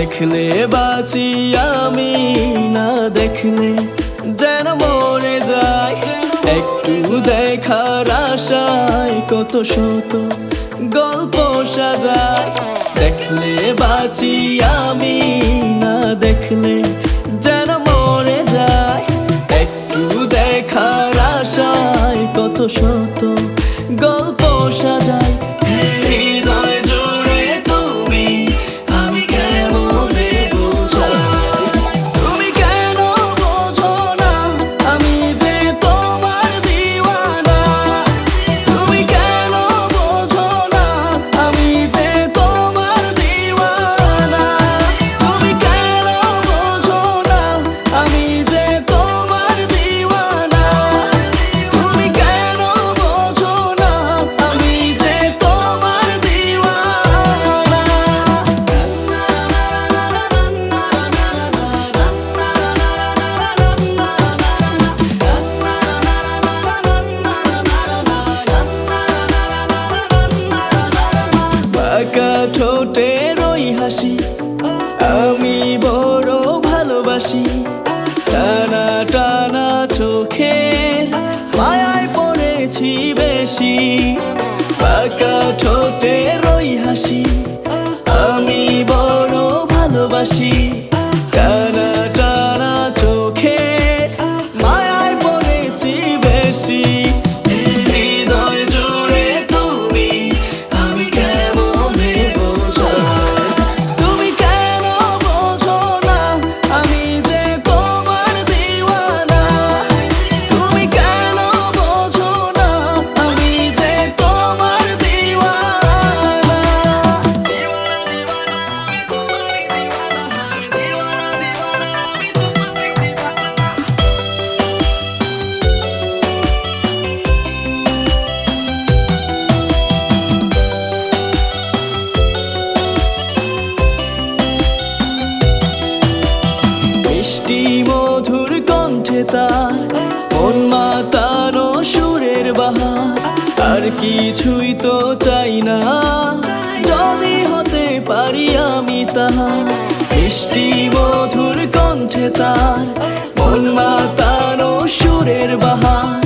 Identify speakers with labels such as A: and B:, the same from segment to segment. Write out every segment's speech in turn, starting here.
A: দেখলে বাঁচি আমি, না দেখলে যেন মরে যায়। একটু দেখার আশায় কত শত গল্প সাজায়। দেখলে বাঁচি আমি, না দেখলে যেন মরে যায়। একটু দেখার আশায় কত শত গল্প সাজায়। হৃদয় জুড়ে তুমি, আমি কেমনে বোঝাই। তুমি কেন বোঝো না আমি যে তোমার দিওয়ানা। তুমি কেন বোঝো না আমি যে তোমার দিওয়ানা। তুমি কেন বোঝো না আমি যে তোমার দিওয়ানা। তুমি কেন বোঝো না আমি যে তোমার দিওয়ানা। বাঁকা ঠোঁটের ওই হাসি আমি বড় ভালোবাসি। টানা টানা চোখের মায়ায় পড়েছি বেশি। বাঁকা ঠোঁটের ওই হাসি আমি বড় ভালোবাসি। টানা টানা চোখের মায়ায় পড়েছি বেশি। হৃদয় জুড়ে তুমি, আমি কেমনে বোঝাই। তুমি কেন বোঝো না আমি যে তোমার দিওয়ানা। তুমি কেন বোঝো না আমি যে তোমার দিওয়ানা। দিওয়ানা দিওয়ানা আমি তোমার দিওয়ানা। আমি দিওয়ানা দিওয়ানা আমি তোমার দিওয়ানা। মিষ্টি মধুর কণ্ঠে তার মন মাতানো সুরের বাহার। আর কিছুই তো চাই না যদি হতে পারি আমি তাহার। মিষ্টি মধুর কণ্ঠে তার মন মাতানো সুরের বাহার।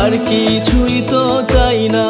A: আর কিছুই তো চাই না